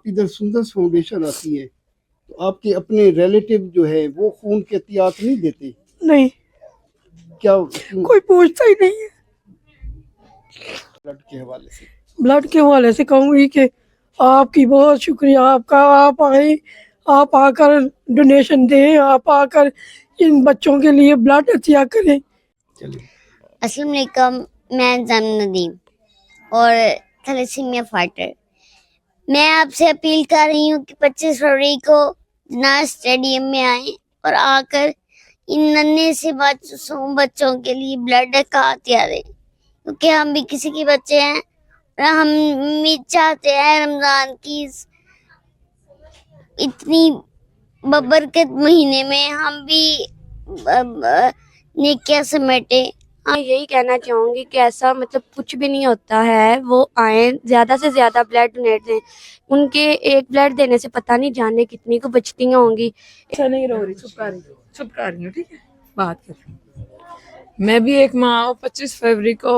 इधर सुंदर फाउंडेशन आती है तो आपके अपने रिलेटिव जो है वो खून के एहतियात नहीं देते? नहीं, क्या कोई पूछता ही नहीं है। ब्लड के हवाले से? ब्लड के हवाले से कहूँगी कि आपकी बहुत शुक्रिया, आपका। आप आए, आप आकर डोनेशन दें, आप आकर इन बच्चों के लिए ब्लड अतिया करें। चलिए। अस्सलाम वालेकुम, मैं जाम नदीम और थैलेसीमिया फाइटर। मैं आपसे अपील कर रही हूँ कि 25 फरवरी को जनाज स्टेडियम में आए और आकर इन नन्हे से बच्चों के लिए ब्लड का हथियार दें, क्योंकि हम भी किसी के बच्चे हैं और हम भी चाहते हैं रमजान की इतनी बबरकत महीने में हम भी नेकियां समेटे। मैं यही कहना चाहूँगी कि ऐसा मतलब कुछ भी नहीं होता है। वो आए, ज़्यादा से ज़्यादा ब्लड डोनेट दें। उनके एक ब्लड देने से पता नहीं जाने कितनी को बचती होंगी। ऐसा नहीं रो रही, चुप कर रही हूँ, ठीक है, बात कर रही हूँ। मैं भी एक माँ हूँ। 25 फरवरी को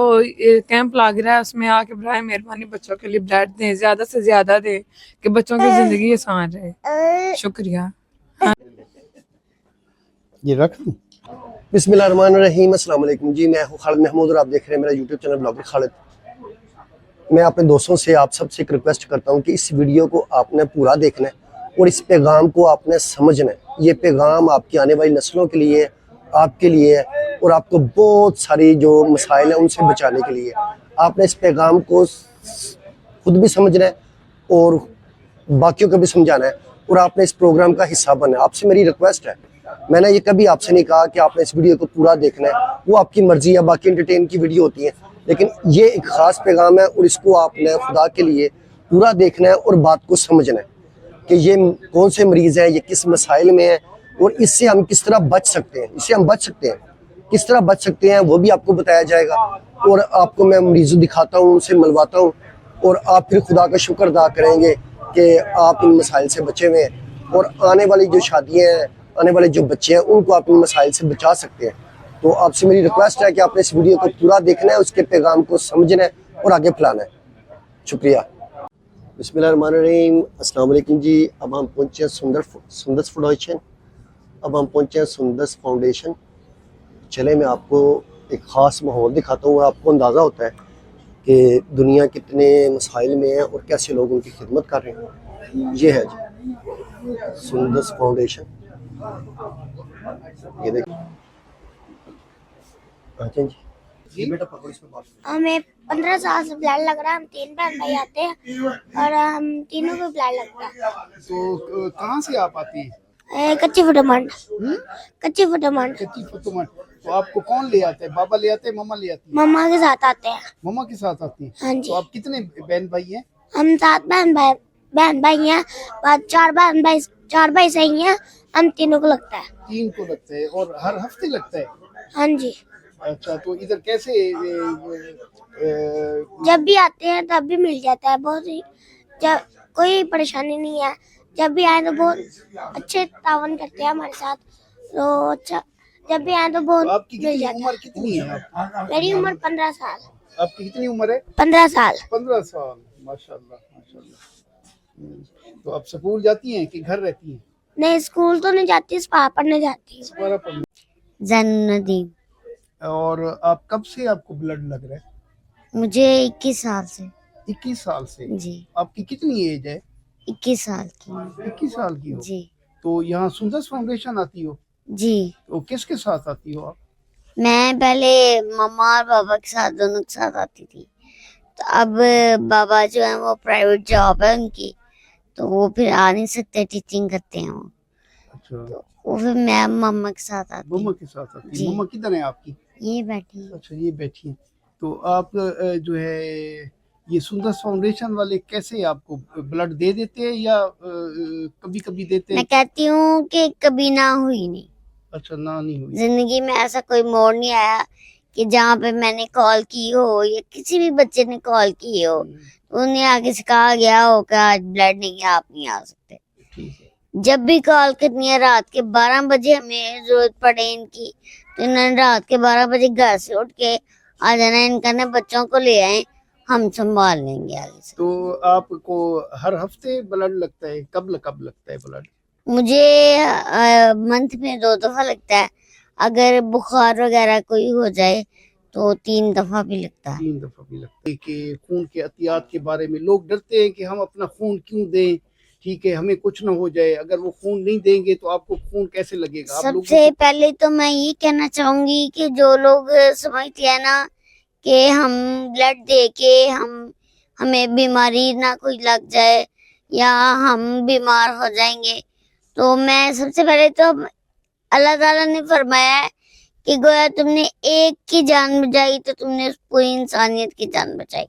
कैंप लग रहा है, उसमें आके बराए मेहरबानी बच्चों के लिए ब्लड दें, ज्यादा से ज्यादा दें कि बच्चों की जिंदगी आसान रहे। शुक्रिया। ये रख दूं? बिस्मिल्लाहिर्रहमानिर्रहीम, अस्सलाम वालेकुम जी। मैं हूँ खालिद महमूद और आप देख रहे हैं मेरा यूट्यूब चैनल ब्लॉगर खालिद। मैं अपने दोस्तों से, आप सबसे एक रिक्वेस्ट करता हूँ कि इस वीडियो को आपने पूरा देखना है और इस पैगाम को आपने समझना है। ये पैगाम आपकी आने वाली नस्लों के लिए, आपके लिए है और आपको बहुत सारी जो मसाइल हैं उनसे बचाने के लिए। आपने इस पैगाम को खुद भी समझना है और बाकियों को भी समझाना है और आपने इस प्रोग्राम का हिस्सा बनना है। आपसे मेरी रिक्वेस्ट है, मैंने ये कभी आपसे नहीं कहा कि आपने इस वीडियो को पूरा देखना है, वो आपकी मर्जी है, बाकी एंटरटेन की वीडियो होती है, लेकिन ये एक ख़ास पैगाम है और इसको आपने खुदा के लिए पूरा देखना है और बात को समझना है कि ये कौन से मरीज़ हैं, ये किस मसाइल में है और इससे हम किस तरह बच सकते हैं। इससे हम बच सकते हैं, किस तरह बच सकते हैं वो भी आपको बताया जाएगा और आपको मैं मरीज़ दिखाता हूँ, उनसे मिलवाता हूँ और आप फिर खुदा का शुक्र अदा करेंगे कि आप इन मसाइल से बचे हुए हैं और आने वाली जो शादियाँ हैं, आने वाले जो बच्चे हैं, उनको आप इन मसाइल से बचा सकते हैं। तो आपसे मेरी रिक्वेस्ट है कि आपने इस वीडियो को पूरा देखना है, उसके पैगाम को समझना है और आगे फैलाना है। शुक्रिया। बिस्मिल्लाहिर्रहमानिर्रहीम, अस्सलाम वालेकुम जी। अब हम पहुँचे हैं सुंदस फाउंडेशन। अब हम पहुँचे हैं सुंदस फाउंडेशन। चले मैं आपको एक ख़ास माहौल दिखाता हूँ और आपको अंदाज़ा होता है कि दुनिया कितने मसाइल में है और कैसे लोग उनकी खिदमत कर रहे हैं। ये है जी सुंदस फाउंडेशन, ये देखिए। अच्छा जी, ये बेटा पकड़ो, इसमें बात। हमें 15 साल से ब्लड लग रहा है। हम 3 बहन भाई आते हैं और हम तीनों को ब्लड लगता है। तो कहाँ से आप आती हैं? कच्ची फुटमंड, कच्ची फुटमंड। कच्ची फुटमंड। तो आपको कौन ले आता है? बाबा ले आते हैं, मम्मा ले आती है? मम्मा के साथ आते हैं। मम्मा के साथ आती हैं? हाँ जी। तो आप कितने बहन भाई हैं? हम 7 बहन भाई हैं। बाद 4 भाई सही हैं। हम तीनों को लगता है। 3 को लगता है और हर हफ्ते लगता है? हाँ जी। अच्छा, तो इधर कैसे जब भी आते हैं तब भी मिल जाता है। बहुत ही, जब कोई परेशानी नहीं है, जब भी आए तो बहुत अच्छे तावन करते हैं हमारे साथ। तो अच्छा, जब भी आए तो बहुत आपकी मिल जाता उम्र कितनी है? मेरी उम्र 15 साल। आपकी कितनी उम्र है? 15 साल। 15 साल, माशाल्लाह माशाल्लाह। तो आप स्कूल जाती हैं कि घर रहती हैं? नहीं, स्कूल तो नहीं जाती, स्पा पढ़ने जाती स्पारा पढ़ने। हूँ। और आप कब से आपको ब्लड लग रहा है? मुझे 21 साल से। 21 साल से? जी। आपकी कितनी एज है? 21 साल की। 21 साल की हो? जी। तो यहाँ सुंदस फाउंडेशन आती हो? जी। तो किसके साथ आती हो आप? मैं पहले मम्मा और पापा के साथ, दोनों के साथ आती थी। तो अब बाबा जो है वो प्राइवेट जॉब है उनकी, तो वो फिर आ नहीं सकते, टीचिंग करते हैं वो। अच्छा। तो वो फिर मैं मम्मा के साथ आती हूँ। मम्मा के साथ आती जी। है? मम्मा किधर है आपकी? ये बैठी है। अच्छा, ये बैठी है। तो आप जो है ये सुंदस फाउंडेशन वाले कैसे आपको ब्लड दे देते हैं या कभी कभी देते हैं? मैं कहती हूँ कि कभी ना हुई नहीं। अच्छा, ना नहीं हुई। जिंदगी में ऐसा कोई मोड़ नहीं आया कि जहाँ पे मैंने कॉल की हो या किसी भी बच्चे ने कॉल की हो, उन्हें आगे से कहा गया हो कि आज ब्लड नहीं है, आप नहीं आ सकते। ठीक है। जब भी कॉल करनी है रात के 12 बजे हमें जरूरत पड़े इनकी, तो इन्होंने रात के 12 बजे घर से उठ के आ जाना। इनका ना बच्चों को ले आए हम संभाल लेंगे आगे से। तो आपको हर हफ्ते ब्लड लगता है, कब लगता है ब्लड? मुझे मंथ में 2 दफा लगता है, अगर बुखार वगैरह कोई हो जाए तो 3 दफा भी लगता है। 3 दफा भी लगता है। कि खून के एहतियात के बारे में लोग डरते हैं कि हम अपना खून क्यों दें, ठीक है, हमें कुछ ना हो जाए, अगर वो खून नहीं देंगे तो आपको खून कैसे लगेगा? आप लोगों सबसे को पहले तो मैं ये कहना चाहूंगी कि जो लोग समझते हैं ना कि हम ब्लड दे के हमें बीमारी ना कोई लग जाए या हम बीमार हो जाएंगे, तो मैं सबसे पहले तो अल्लाह ताला ने फरमाया है कि गोया तुमने एक की जान बचाई तो तुमने उस पूरी इंसानियत की जान बचाई।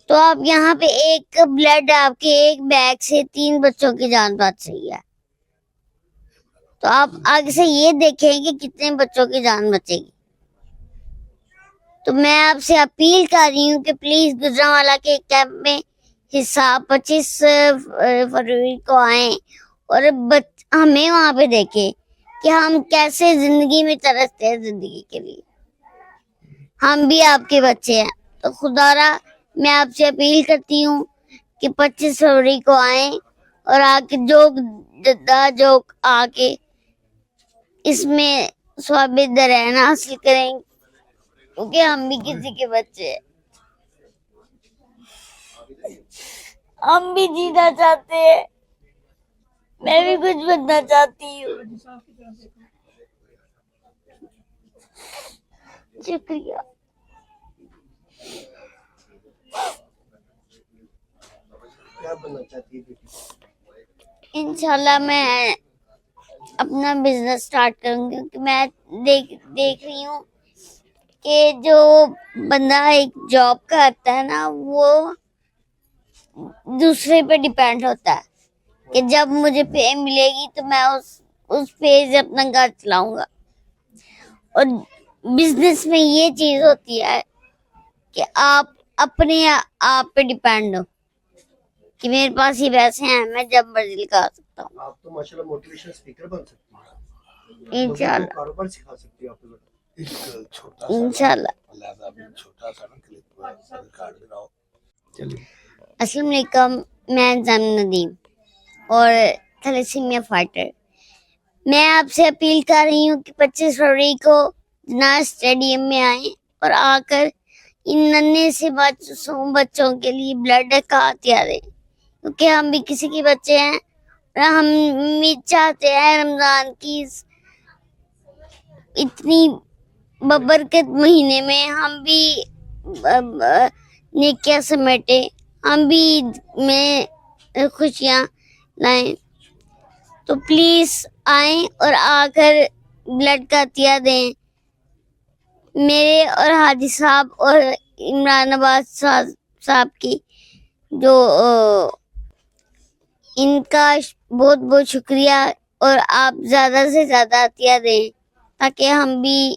तो आप यहाँ पे एक ब्लड आपके एक बैग से 3 बच्चों की जान बच रही है, तो आप आगे से ये देखें कि कितने बच्चों की जान बचेगी। तो मैं आपसे अपील कर रही हूँ कि प्लीज गुजरांवाला के कैंप में हिस्सा 25 फरवरी को आए और हमें वहां पे देखें कि हम कैसे जिंदगी में तरसते हैं जिंदगी के लिए। हम भी आपके बच्चे हैं, तो खुदारा मैं आपसे अपील करती हूँ कि 25 फरवरी को आए और आके जो आके इसमें स्वाबित दरैन हासिल करें, क्योंकि हम भी किसी के बच्चे हैं। हम भी जीना चाहते हैं, मैं भी कुछ बनना चाहती हूँ। शुक्रिया। क्या बनना चाहती है बेटी? इंशाल्लाह मैं अपना बिजनेस स्टार्ट करूंगी, क्योंकि मैं देख रही हूँ कि जो बंदा एक जॉब करता है ना, वो दूसरे पे डिपेंड होता है कि जब मुझे पे मिलेगी तो मैं उस पे से अपना घर चलाऊंगा। और बिजनेस में ये चीज होती है कि आप अपने आप पे डिपेंड हो कि मेरे पास ये पैसे हैं, मैं जब मर्जी लगा सकता हूँ। आप तो माशाल्लाह मोटिवेशनल स्पीकर बन सकती हैं, इंशाल्लाह कारोबार सिखा सकती हो आप तो। एक छोटा सा इंशाल्लाह। लहजा भी छोटा सा ना क्लिप रिकॉर्ड कराओ। चलिए। अस्सलाम वालेकुम, मैं जामिन नदीम और थैलेसीमिया फाइटर। मैं आपसे अपील कर रही हूँ कि 25 फरवरी को जना स्टेडियम में आए और आकर इन नन्हे से बच्चों के लिए ब्लड का हथिया दें, क्योंकि हम भी किसी के बच्चे हैं और हम भी चाहते हैं रमजान की इतनी बबरकत महीने में हम भी नेकियां समेटे, हम भी ईद में खुशियां लाएं। तो प्लीज आए और आकर ब्लड का हथिया दें। मेरे और हाजी साहब और इमरान अब्बास साहब की जो इनका बहुत बहुत शुक्रिया, और आप ज्यादा से ज्यादा हथिया दें ताकि हम भी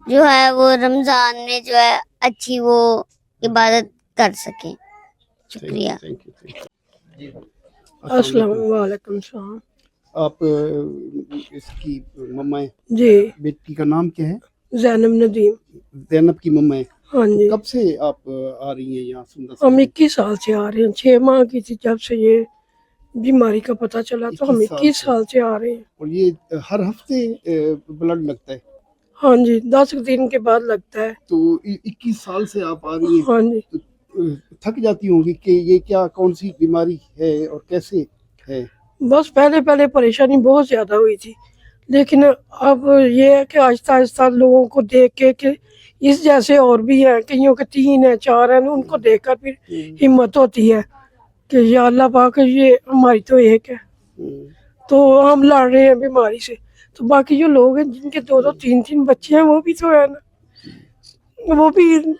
जो है वो रमजान में जो है अच्छी वो इबादत कर सकें। शुक्रिया। Thank you. अस्सलाम वालेकुम सलाम। आप इसकी मम्मा है, जी, बेटी का नाम क्या है? जैनब नदीम। ज़ैनब की मम्मा है। हाँ जी, कब से आप आ रही हैं यहाँ सुंदर हम से? 21 साल से आ रहे हैं। 6 माह की थी जब से ये बीमारी का पता चला, तो हम 21 साल से आ रहे हैं। और ये हर हफ्ते ब्लड लगता है? हाँ जी, 10 दिन के बाद लगता है। तो 21 साल से आप आ रही हैं, हाँ जी, तो थक जाती होंगी कि ये क्या कौन सी बीमारी है और कैसे है? बस पहले परेशानी बहुत ज्यादा हुई थी, लेकिन अब ये है कि आहिस्ता आहिस्ता लोगों को देख के कि इस जैसे और भी हैं, कईयों के 3 है 4 हैं, उनको देखकर फिर हिम्मत होती है कि या अल्लाह पाक, ये हमारी तो एक है, तो हम लड़ रहे हैं बीमारी से। तो बाकी जो लोग हैं जिनके 2 3 बच्चे हैं, वो भी तो है ना, वो भी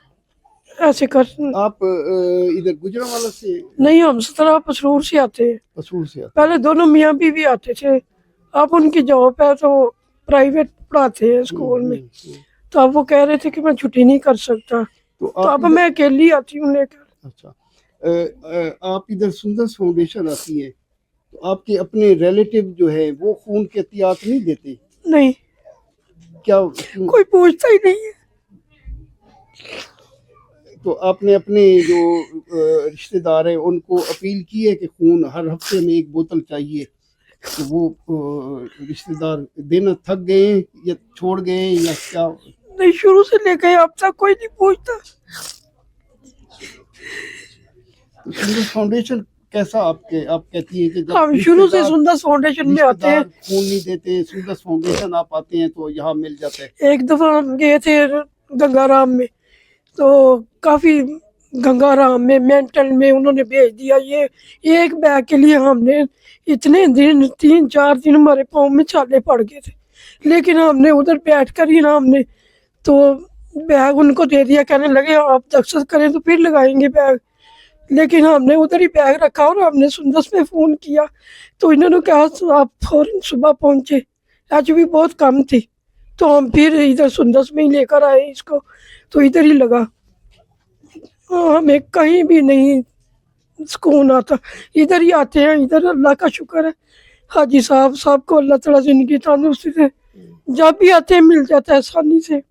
ऐसे कर। आप इधर गुजरांवाला से? नहीं, हम 17 पसरूर से आते हैं। पसूर से आते पहले दोनों मियाँ बीवी आते थे, अब उनकी जॉब है तो प्राइवेट पढ़ाते हैं स्कूल में, तो अब वो कह रहे थे कि मैं छुट्टी नहीं कर सकता, तो तो अब मैं अकेली आती हूँ लेकर। अच्छा, आप इधर सुंदर फाउंडेशन आती है, तो आपके अपने रिलेटिव जो है वो खून के एहतियात नहीं देते नहीं, क्या? क्यों? कोई पूछता ही नहीं है। तो आपने अपने जो रिश्तेदार हैं उनको अपील की है कि खून हर हफ्ते में एक बोतल चाहिए, तो वो रिश्तेदार देना थक गए हैं या छोड़ गए हैं या क्या? नहीं, शुरू से लेकर अब तक कोई नहीं पूछता। तो सुंदर फाउंडेशन कैसा आप कहती हैं कि जब हम शुरू से रिश्तेदार सुंदर फाउंडेशन में आते हैं। रिश्तेदार खून नहीं देते, सुंदर फाउंडेशन आप आते हैं तो यहाँ मिल जाता है। एक दफा हम गए थे गंगाराम में, तो काफी गंगाराम में मेंटल में उन्होंने भेज दिया। ये एक बैग के लिए हमने इतने दिन 3-4 दिन हमारे पाँव में छाले पड़ गए थे, लेकिन हमने उधर बैठ कर ही ना हमने तो बैग उनको दे दिया, कहने लगे आप दक्षत करें तो फिर लगाएंगे बैग। लेकिन हमने उधर ही बैग रखा और हमने सुंदस में फ़ोन किया तो इन्होंने कहा आप फौरन सुबह पहुँचे। आज भी बहुत कम थी तो हम फिर इधर सुंदस में ही लेकर आए इसको, तो इधर ही लगा। हमें कहीं भी नहीं सुकून आता, इधर ही आते हैं। इधर अल्लाह का शुक्र है, हाजी साहब सबको अल्लाह ताला जिंदगी तंदुरुस्ती से जब भी आते हैं मिल जाता है आसानी से,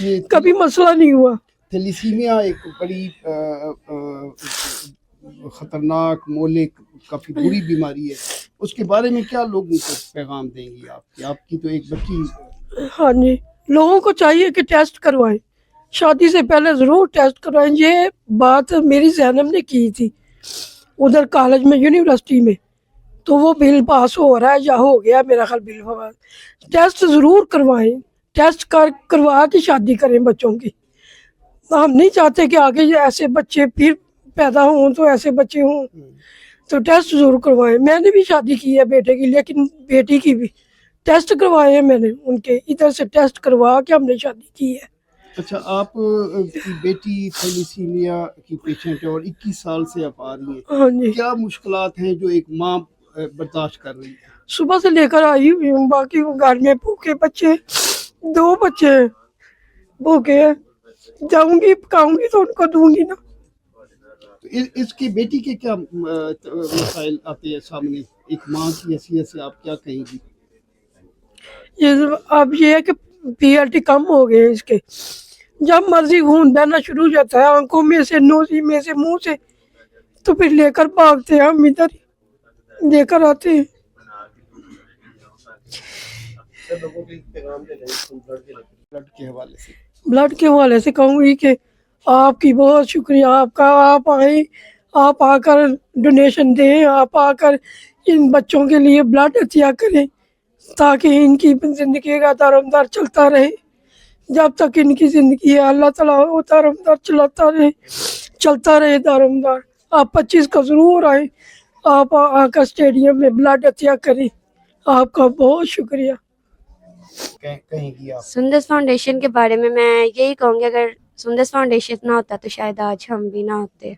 ये कभी मसला नहीं हुआ। थैलीसीमिया एक बड़ी खतरनाक मोहलिक काफी बुरी बीमारी है, उसके बारे में क्या लोगों को पैगाम देंगी आपकी तो एक बच्ची। हाँ जी, लोगों को चाहिए कि टेस्ट करवाएं, शादी से पहले ज़रूर टेस्ट करवाएं। ये बात मेरी ज़ैनब ने की थी उधर कॉलेज में, यूनिवर्सिटी में, तो वो बिल पास हो रहा है या हो गया मेरा ख्याल बिल पास। टेस्ट ज़रूर करवाएं, टेस्ट करवा के शादी करें बच्चों की। हम नहीं चाहते कि आगे ये ऐसे बच्चे फिर पैदा हों तो ऐसे बच्चे हों, तो टेस्ट ज़रूर करवाएं। मैंने भी शादी की है बेटे की, लेकिन बेटी की भी टेस्ट करवाए हैं मैंने, उनके इधर से टेस्ट करवा के हमने शादी की है। अच्छा, आप की बेटी थैलीसीमिया की पेशेंट है और 21 साल से आप आ रही हैं, हाँ जी, क्या मुश्किलात हैं जो एक माँ बर्दाश्त कर रही है? सुबह से लेकर आई हुई हूँ। बाकी वो घर में भूखे बच्चे, 2 बच्चे हैं भूखे हैं, जाऊंगी पकाऊंगी तो उनको दूंगी ना। तो इसकी बेटी के क्या मसाइल आते हैं सामने, एक माँ की हैसियत से आप क्या कहेंगी? ये अब ये है कि पीएलटी कम हो गए इसके, जब मर्जी खून बहना शुरू हो जाता है आंखों में से, नोजी में से, मुंह से, तो फिर लेकर भागते हैं हम, इधर ही लेकर आते हैं। ब्लड के हवाले से कहूँगी कि आपकी बहुत शुक्रिया आपका, आप आए, आप आकर डोनेशन दें, आप आकर इन बच्चों के लिए ब्लड अतिया करें ताकि इनकी ज़िंदगी का दारोमदार चलता रहे। जब तक इनकी ज़िंदगी है अल्लाह ताला वो दारोमदार चलता रहे दारोमदार। आप 25 को ज़रूर आए, आप आकर स्टेडियम में ब्लड अतिया करें। आपका बहुत शुक्रिया। कहेंगी आप? सुंदस फाउंडेशन के बारे में मैं यही कहूँगी, अगर सुंदस फाउंडेशन ना होता तो शायद आज हम भी ना होते।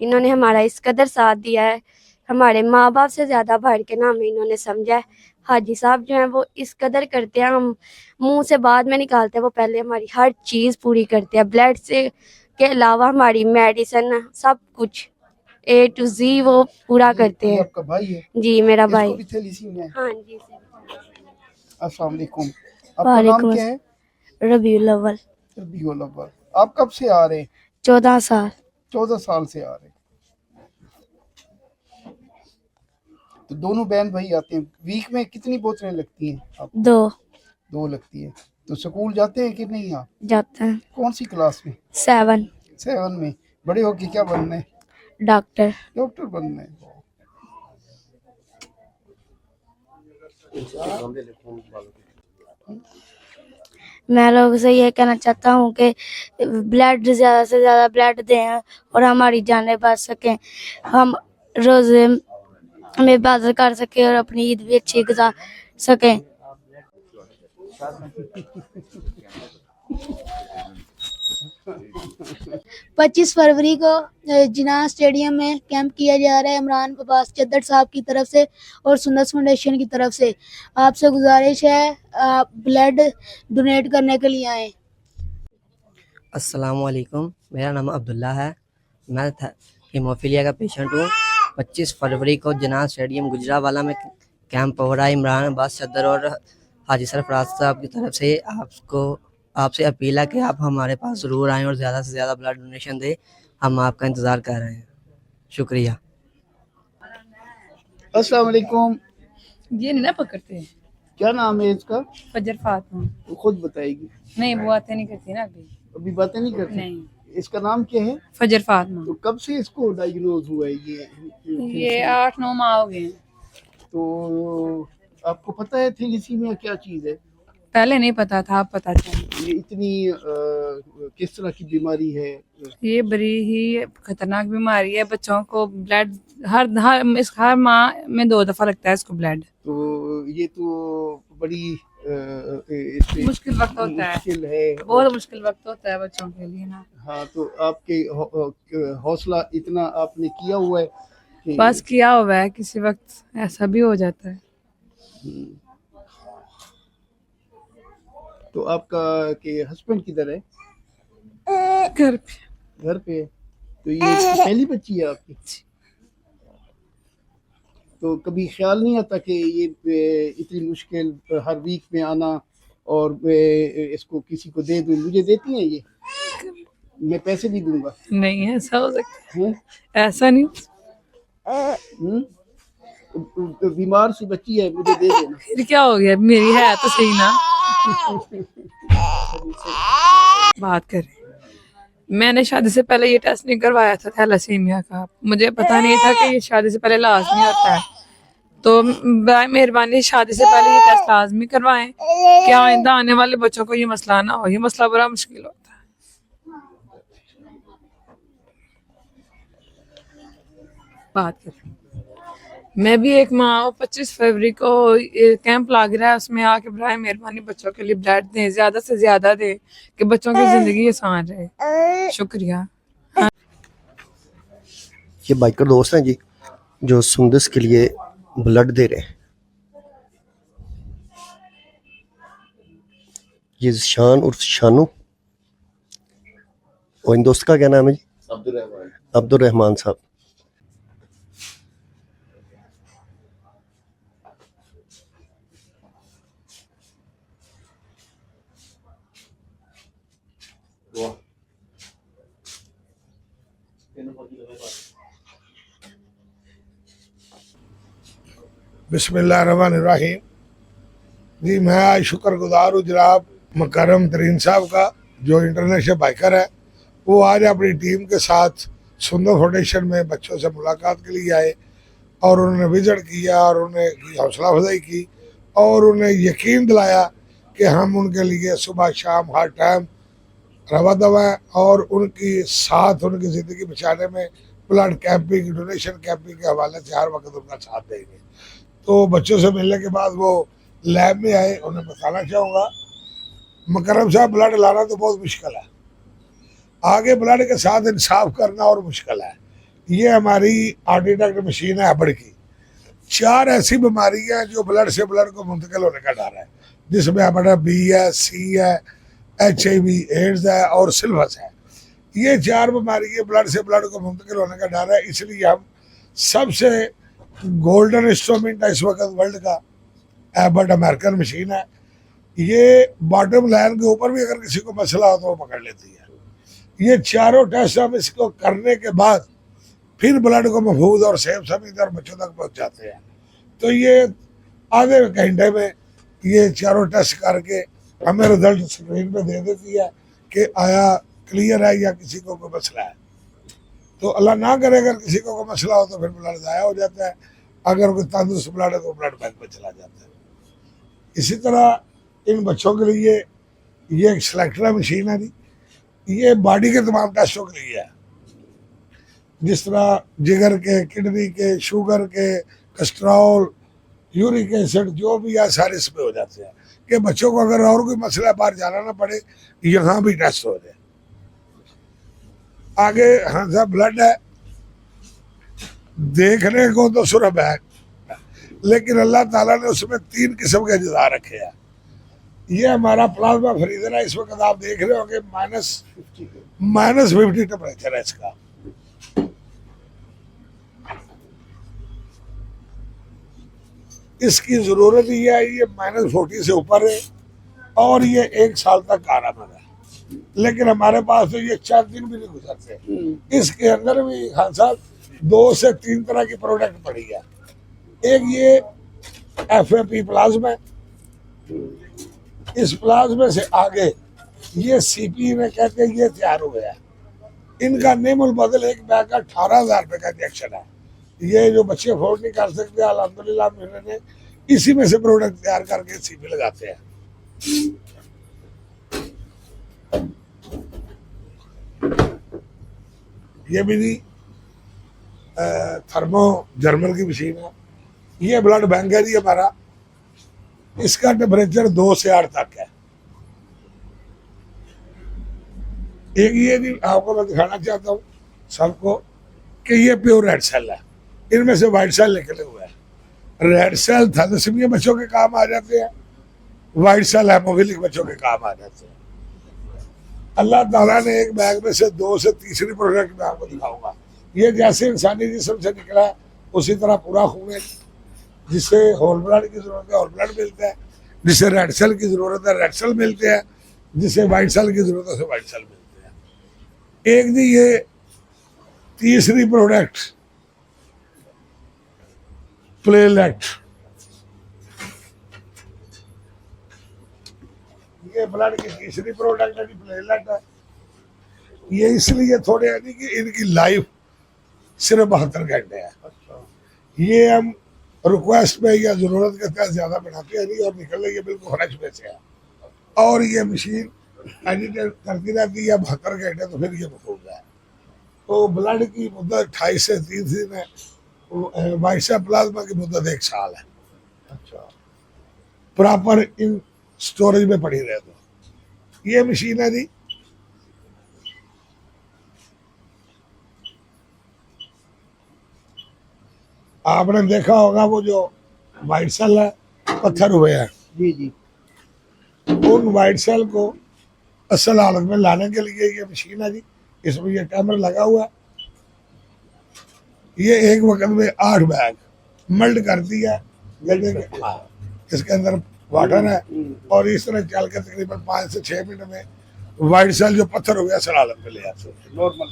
इन्होंने हमारा इस कदर साथ दिया है, हमारे माँ बाप से ज़्यादा बढ़ के ना हमें इन्होंने समझा है। हाजी साहब जो हैं वो इस कदर करते हैं, हम मुंह से बाद में निकालते हैं, वो पहले हमारी हर चीज़ पूरी करते हैं। ब्लड से के अलावा हमारी मेडिसिन सब कुछ A to Z वो पूरा करते हैं। आपका भाई है? जी मेरा भाई। इसको भी थैलीसीमिया है? हाँ जी। अस्सलाम वालेकुम, आपका नाम क्या है? रबीउल अव्वल। रबीउल अव्वल। आप कब से आ रहे हैं? 14 साल। 14 साल से आ रहे हैं। तो दोनों बहन भाई आते हैं। वीक में कितनी बोतलें लगती हैं आप? 2 लगती है। तो स्कूल जाते हैं कि नहीं आप? जाते हैं। कौन सी क्लास में? 7 में। बड़े होके क्या बनना है? डॉक्टर। डॉक्टर बनना है। मैं लोगों से ये कहना चाहता हूँ कि ब्लड ज़्यादा से ज़्यादा ब्लड दें और हमारी जानें बच सकें, हम रोज़े में इबादत कर सकें और अपनी ईद भी अच्छी गुजार सकें। 25 फरवरी को जिना स्टेडियम में कैंप किया जा रहा है इमरान अब्बास चद्दर साहब की तरफ से और सुंदस फाउंडेशन की तरफ से। आपसे गुजारिश है आप ब्लड डोनेट करने के लिए आएँ। अस्सलाम वालेकुम, मेरा नाम अब्दुल्ला है, मैं हीमोफीलिया का पेशेंट हूँ। 25 फरवरी को जिना स्टेडियम गुजरावाला में कैंप हो रहा है इमरान अब्बास चद्दर और हाजी सरफराज साहब की तरफ से। आपको आपसे अपील है कि आप हमारे पास ज़रूर आएँ और ज़्यादा से ज़्यादा ब्लड डोनेशन दें। हम आपका इंतज़ार कर रहे हैं। शुक्रिया। अस्सलाम वालेकुम। ये नहीं ना पकड़ते हैं। क्या नाम है इसका? फजर फातिमा। वो खुद बताएगी। नहीं, वो बातें नहीं करती ना अभी। अभी बातें नहीं करती। नहीं। इसका नाम क्या है? फजर फातिमा। तो कब से इसको डायग्नोज हुआ है ये 8-9 माह हो गए हैं। तो आपको पता है थैलेसीमिया क्या चीज है? पहले नहीं पता था, अब पता चला। ये इतनी किस तरह की बीमारी है? ये बड़ी ही खतरनाक बीमारी है। बच्चों को ब्लड हर माह में 2 दफा लगता है इसको ब्लड। तो ये तो बड़ी इससे मुश्किल वक्त होता है। मुश्किल है, बहुत मुश्किल वक्त होता है बच्चों के लिए ना। हाँ, तो आपके हौसला इतना आपने किया हुआ है कि बस किया हुआ है, किसी वक्त ऐसा भी हो जाता है। तो आपका के हस्बैंड किधर है? घर पे। घर पे है। तो ये पहली बच्ची है आपकी? तो कभी ख्याल नहीं आता कि ये इतनी मुश्किल हर वीक में आना और इसको किसी को दे दूं? मुझे देती हैं ये? मैं पैसे भी दूंगा। नहीं, ऐसा हो सकता हैं? है, ऐसा नहीं। तो बीमार सी बच्ची है, मुझे दे देना। फिर क्या हो गया, मेरी है तो सही ना। बात करें, मैंने शादी से पहले ये टेस्ट नहीं करवाया था थैलेसीमिया का। मुझे पता नहीं था कि ये शादी से पहले लाजमी होता है। तो बराए मेहरबानी शादी से पहले ये टेस्ट लाजमी करवाएं कि आइंदा आने वाले बच्चों को ये मसला ना हो। ये मसला बड़ा मुश्किल होता है। बात करें, मैं भी एक माँ हूँ। 25 फरवरी को कैंप लग रहा है, उसमें आके बराए मेहरबानी बच्चों के लिए ब्लड दें, ज्यादा से ज्यादा दें कि बच्चों की जिंदगी आसान रहे। शुक्रिया। ये बाइकर दोस्त हैं जी जो सुंदस के लिए ब्लड दे रहे हैं। ये शान और शानू, और इन दोस्त का क्या नाम है जी? अब्दुल रहमान साहब। बिस्मिल्लाहिर्रहमानिर्रहीम। जी, मैं आज शुक्रगुजार हूँ जनाब मुकर्रम तरीन साहब का, जो इंटरनेशनल बाइकर है। वो आज अपनी टीम के साथ सुंदर फाउंडेशन में बच्चों से मुलाकात के लिए आए और उन्होंने विजिट किया और उन्हें हौसला अफजाई की और उन्हें यकीन दिलाया कि हम उनके लिए सुबह शाम हर टाइम रवा दवा है और उनकी साथ उनकी ज़िंदगी बचाने में ब्लड कैंपिंग, डोनेशन कैंपिंग के हवाले से हर वक्त उनका साथ देंगे। तो बच्चों से मिलने के बाद वो लैब में आए। उन्हें बताना चाहूँगा, मुकर्रम साहब, ब्लड लाना तो बहुत मुश्किल है, आगे ब्लड के साथ इंसाफ करना और मुश्किल है। ये हमारी आर्टिटेक्ट मशीन है हबड़ की। 4 ऐसी बीमारियां हैं जो ब्लड से ब्लड को मुंतकिल होने का डर है, जिसमें हमारा बी है, सी है, HIV एड्स है और सिल्वस है। ये 4 बीमारियां ब्लड से ब्लड को मुंतकिल होने का डर है। इसलिए हम सबसे गोल्डन इंस्ट्रूमेंट है इस वक्त वर्ल्ड का एबर्ट अमेरिकन मशीन है। ये बॉटम लाइन के ऊपर भी अगर किसी को मसला हो तो वो पकड़ लेती है। ये 4 टेस्ट हम इसको करने के बाद फिर ब्लड को महफूज और सेफ सभी और बच्चों तक पहुंचाते हैं। तो ये आधे घंटे में ये 4 टेस्ट करके हमें रिजल्ट स्क्रीन पे दे देती है कि आया क्लियर है या किसी को कोई मसला है। तो अल्लाह ना करे अगर किसी को कोई मसला हो तो फिर ब्लड ज़ाया हो जाता है। अगर कोई तंदुरुस्त ब्लड है तो ब्लड बैंक में चला जाता है। इसी तरह इन बच्चों के लिए ये एक सेलेक्टर मशीन है जी। ये बॉडी के तमाम टेस्टों के लिए है, जिस तरह जिगर के, किडनी के, शुगर के, कोलेस्ट्रॉल, यूरिक एसिड, जो भी है सारे इसमें हो जाते हैं कि बच्चों को अगर और कोई मसला बाहर जाना ना पड़े, यहाँ भी टेस्ट हो जाए। आगे हाँ साहब ब्लड है, देखने को तो सुरभ है, लेकिन अल्लाह ताला ने उसमें 3 किस्म के अज्जा रखे हैं। ये हमारा प्लाज्मा फ्रीजर है। इस वक्त आप देख रहे होंगे -50 टेम्परेचर है इसका। इसकी जरूरत ही है, ये -40 से ऊपर है और ये 1 साल तक कारामद है, लेकिन हमारे पास तो ये 4 दिन भी नहीं गुजरते। इसके अंदर भी खान साहब 2 से 3 तरह की प्रोडक्ट पड़ी है। एक ये FAP प्लाज्मा है, इस प्लाज्मा से आगे ये CP में कहते हैं ये तैयार हो गया। इनका नेमुल बदल एक बैग का 18,000 रुपए का इंजेक्शन है। ये जो बच्चे अफोर्ड नहीं कर सकते, अल्हम्दुलिल्लाह मैंने इसी में से प्रोडक्ट तैयार करके CP लगाते हैं। ये भी नहीं थर्मो जर्मल की मशीन है। ये ब्लड बैंक है जी हमारा, इसका टेम्परेचर 2 से 8 तक है। एक ये नहीं आपको मैं दिखाना चाहता हूँ सबको कि ये प्योर रेड सेल है, इनमें से व्हाइट सेल निकले हुए हैं। रेड सेल थैलेसीमिया बच्चों के काम आ जाते हैं, व्हाइट सेल हेमोफिलिक बच्चों के काम आ जाते हैं। अल्लाह ताला ने एक बैग में से 2 से तीसरी प्रोडक्ट में आपको दिखाऊंगा। ये जैसे इंसानी जिस्म से निकला है उसी तरह पूरा खून है, जिससे होल ब्लड की जरूरत है होल ब्लड मिलता है, जिससे रेड सेल की जरूरत है रेड सेल मिलते हैं, जिससे व्हाइट सेल की जरूरत है व्हाइट सेल मिलते हैं। एक दी ये तीसरी प्रोडक्ट प्लेलेट, ये ब्लड की तीसरी प्रोडक्ट है प्लेलेट है। ये इसलिए थोड़े यानी कि इनकी लाइफ सिर्फ 72 घंटे है। ये हम रिक्वेस्ट पे या जरूरत के तहत ज्यादा बनाते हैं नहीं, और निकल रही है बिल्कुल फ्रेश में से है। और ये मशीन एडिट करती रहती है 72 घंटे, तो फिर ये मफूज है। तो ब्लड की मुद्दत 28 से 30 दिन है, व्हाइट सेल प्लाज्मा की मुद्दत 1 साल है। अच्छा, प्रॉपर इन स्टोरेज में पड़ी रहे। तो ये मशीन है जी, आपने देखा होगा वो जो व्हाइट सेल है पत्थर हुए हैं जी जी, उन व्हाइट सेल को असल हालत में लाने के लिए ये मशीन है जी। इसमें ये कैमरा लगा हुआ है। ये एक वक्त में 8 बैग मेल्ट करती है, इसके अंदर वाटर है, और इस तरह चल के तकरीबन 5 से 6 मिनट में व्हाइट सेल जो पत्थर हो गया असल हालत में ले आते हैं नॉर्मल।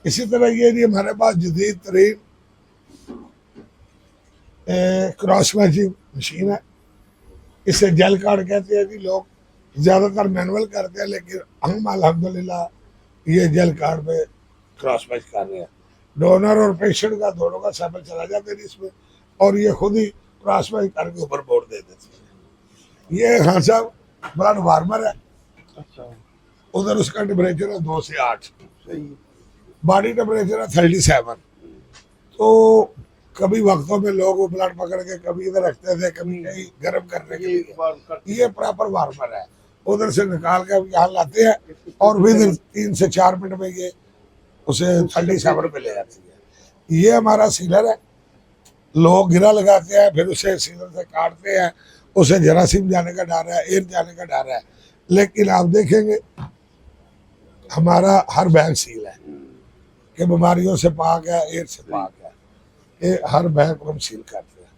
इसी तरह ये नहीं हमारे पास जदीद तरीन क्रॉस मैचिंग मशीन है। इसे जेल कार्ड कहते हैं जी। लोग ज़्यादातर मैनुअल करते हैं, लेकिन हम अल्हम्दुलिल्लाह ये जेल कार्ड पे क्रॉस मैच कर रहे हैं। डोनर और पेशेंट का दोनों का सैंपल चला जाता है इसमें, और ये खुद ही क्रॉस मैच करके ऊपर बोर्ड दे देती है। ये हाँ साहब ब्लड वार्मर है। अच्छा, उधर उसका टेम्परेचर है 2 से 8, सही है। बॉडी टेम्परेचर है 37। तो कभी वक्तों में लोग वो ब्लड पकड़ के कभी इधर रखते थे, कभी कहीं गर्म करने के लिए। ये प्रॉपर वार्मर है, उधर से निकाल के यहाँ लाते हैं, और फिर 3 से 4 मिनट में ये उसे 37 पे ले जाती है। ये हमारा सीलर है। लोग गिरा लगाते हैं, फिर उसे सीलर से काटते हैं। उसे जरासीम जाने का डर है, एयर जाने का डर है, लेकिन आप देखेंगे हमारा हर बैग सील है कि बीमारियों से पाक है, एयर से पाक है। ये हर बैग को हम सील करते हैं।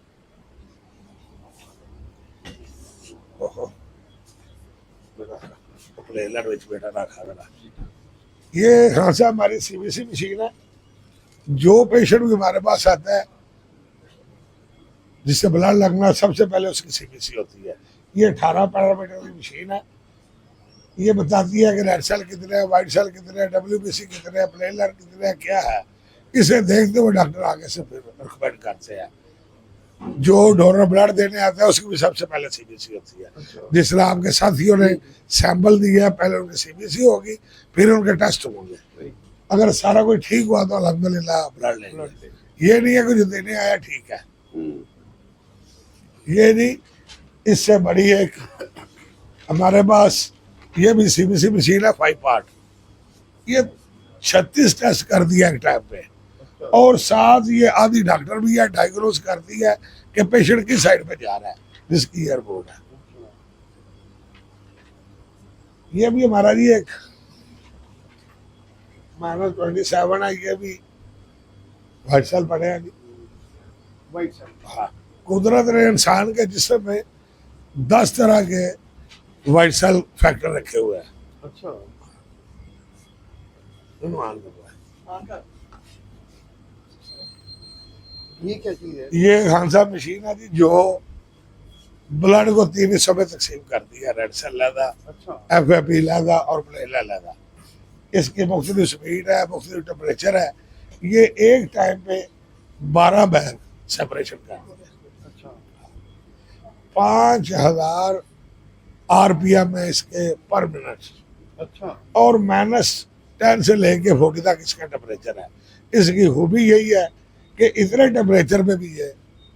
ये हाँ से हमारी CBC मशीन है। जो पेशेंट भी हमारे पास आता है जिससे ब्लड लगना, सबसे पहले उसकी CBC होती है। ये 18 पैरामीटर की मशीन है। ये बताती है कि रेड सेल कितने हैं, व्हाइट सेल कितने हैं, WBC कितने हैं, प्लेटलेट कितने हैं, क्या है। इसे देखते हुए डॉक्टर आगे से फिर रिकमेंड करते हैं। जो डोनर ब्लड देने आता है उसकी भी सबसे पहले CBC होती है। जिस तरह आपके साथियों ने सैंपल दिया, पहले उनकी CBC होगी, फिर उनके टेस्ट होंगे। अगर सारा कुछ ठीक हुआ तो अल्हम्दुलिल्लाह ब्लड लेंगे। ये नहीं है कि जो देने आया ठीक है, ये नहीं। इससे बड़ी एक हमारे पास ये भी CBC मशीन है 5 पार्ट। ये 36 टेस्ट कर दिया एक टाइम पे, और साथ ये आधी डॉक्टर भी है, डायग्नोज करती है कि पेशेंट किस साइड पे जा रहा है, जिसकी एयरपोर्ट है। ये भी हमारा जी एक -27 है। ये भी व्हाइट सेल पड़े हैं जी। व्हाइट सेल, हाँ, कुदरत ने इंसान के जिस्म में 10 तरह के वाइट सेल फैक्टर रखे हुए हैं। अच्छा, ये क्या चीज है? ये खान साहब मशीन है जी जो ब्लड को 3 हिस्सों में तकसीम करती है, रेड सेल लैदा, अच्छा, FFP लैदा और प्लेटलेट लैदा। इसकी मुख्तलिफ स्पीड है, मुख्तलिफ टेम्परेचर है। ये एक टाइम पे 12 बैग सेपरेशन करती है। अच्छा, 5000 RPM है इसके पर मिनट, अच्छा, और -10 से लेके 40 तक इसका टेम्परेचर है। इसकी खूबी यही है कि इतने टेम्परेचर में भी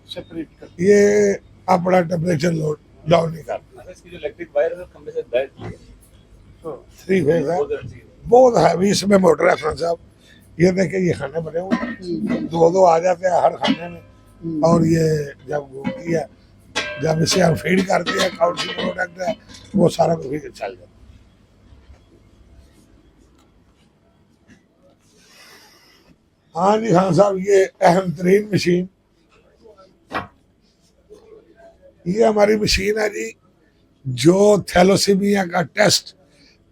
सेपरेट कर। ये अपना टेम्परेचर लोड डाउन नहीं करता। इसकी जो इलेक्ट्रिक वायर है खंबे से डायरेक्ट की है, 3 फेज है, बहुत हैवी इसमें मोटर है फ्रेंड साहब। ये देखे ये खाने बने हुए हैं, 2-2 आ जाते हैं हर खाने में। और ये जब घूमती है, जब इसे हम फीड करते हैं, कौन सी प्रोडक्ट है वो सारा कुछ चल जाता है। हाँ जी खान साहब, ये अहम तरीन मशीन, ये हमारी मशीन है जी जो थैलोसीमिया का टेस्ट,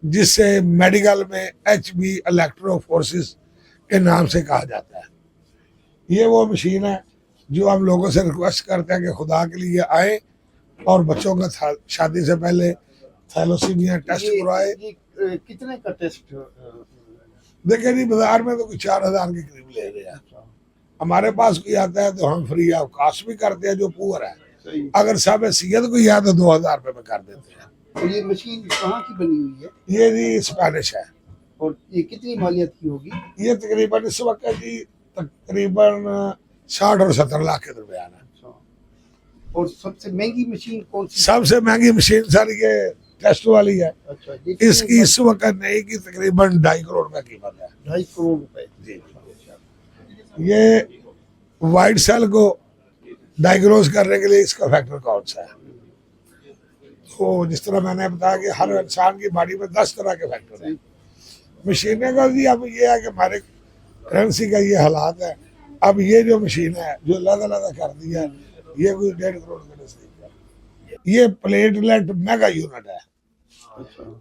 जिसे मेडिकल में HB इलेक्ट्रोफोरेसिस के नाम से कहा जाता है, ये वो मशीन है जो हम लोगों से रिक्वेस्ट करते हैं कि खुदा के लिए आए और बच्चों का शादी से पहले थैलोसीमिया टेस्ट करवाए। कितने का टेस्ट? देखिए जी, बाजार में तो कुछ 4000 के करीब ले रहे हैं। हमारे पास कोई आता है तो हम फ्री ऑफ कास्ट भी करते हैं जो पुअर है। अगर सब हैसियत कोई है तो 2000 रुपए में कर देते हैं। तो ये मशीन कहाँ की बनी हुई है? ये जी स्पेनिश है। और ये कितनी मालियत की होगी? ये तकरीबन इस वक्त जी तकरीबन 60 और 70 लाख के दरमियान है। और सबसे महंगी मशीन कौन सी? सबसे महंगी मशीन सर ये टेस्ट वाली है। अच्छा, इसकी इस वक्त नई की तकरीबन 2.5 करोड़ रुपए कीमत है। 2.5 करोड़ रुपए जी। ये वाइट सेल को डायग्नोज करने के लिए इसका फैक्टर कौन सा है? तो जिस तरह मैंने बताया कि हर इंसान की बॉडी में 10 तरह के फैक्टर हैं। मशीनें का जी अब ये है कि हमारे करेंसी का ये हालात है। अब ये जो मशीन है जो अलग कर दी है, ये कोई 1.5 करोड़ का नजदीक है। ये प्लेटलेट मेगा यूनिट है।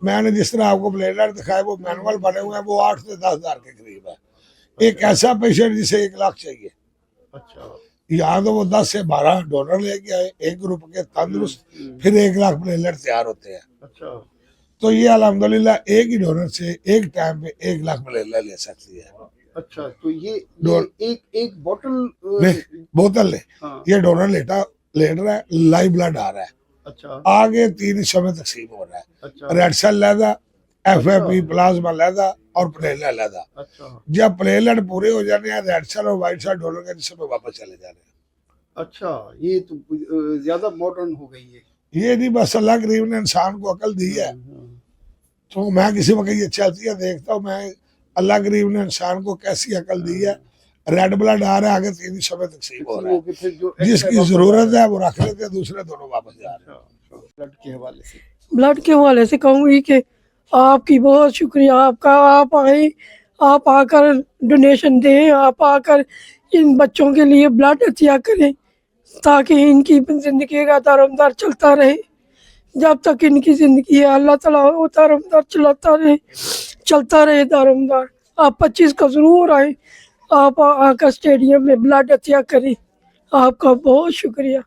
मैंने जिस तरह आपको प्लेटलेट दिखाया वो मैनुअल बने हुए हैं, वो 8 से 10 हजार के करीब है। एक ऐसा पेशेंट जिसे 1 लाख चाहिए, अच्छा, यहाँ तो वो 10 से 12 डोनर लेके आए, एक ग्रुप के तंदुरुस्त, फिर 1 लाख प्लेटलेट तैयार होते हैं। अच्छा, तो ये अल्हम्दुलिल्लाह एक ही डोनर से एक टाइम पे 1 लाख प्लेटलेट ले सकती है। अच्छा, तो ये एक बोतल है। हाँ। ये डोनर लेट रहा है, लाइव ब्लड आ रहा है। अच्छा, आगे 3 हिस्सों में तकसीम हो रहा है। अच्छा, रेड सेल लैदा, FFP प्लाज्मा लैदा और प्लेटलेट लैदा। अच्छा, जब प्लेटलेट पूरे हो जाने हैं, रेड सेल और व्हाइट सेल डोनर के जिस्म में वापस चले जाने हैं। अच्छा, ये तो ज्यादा मॉडर्न हो गई है। ये नहीं, बस अल्लाह करीम ने इंसान को अकल दी है। तो मैं किसी वक्त ये चलती है देखता हूँ, मैं अल्लाह करीम ने इंसान को कैसी अकल दी है। रेड ब्लड आ रहा है, आगे 3 हिस्सों में तकसीम हो रहा है। जिसकी जरूरत है वो रख लेते हैं, दूसरे दोनों वापस जा रहे हैं। ब्लड के हवाले से कहूँगी कि आपकी बहुत शुक्रिया आपका। आप आए, आप आकर डोनेशन दें, आप आकर इन बच्चों के लिए ब्लड अतिया करें ताकि इनकी ज़िंदगी का दारोमदार चलता रहे। जब तक इनकी ज़िंदगी है अल्लाह ताला वो दारोमदार चलता रहे दारोमदार। आप 25 को ज़रूर आए, आप आकर स्टेडियम में ब्लड अतिया करें। आपका बहुत शुक्रिया।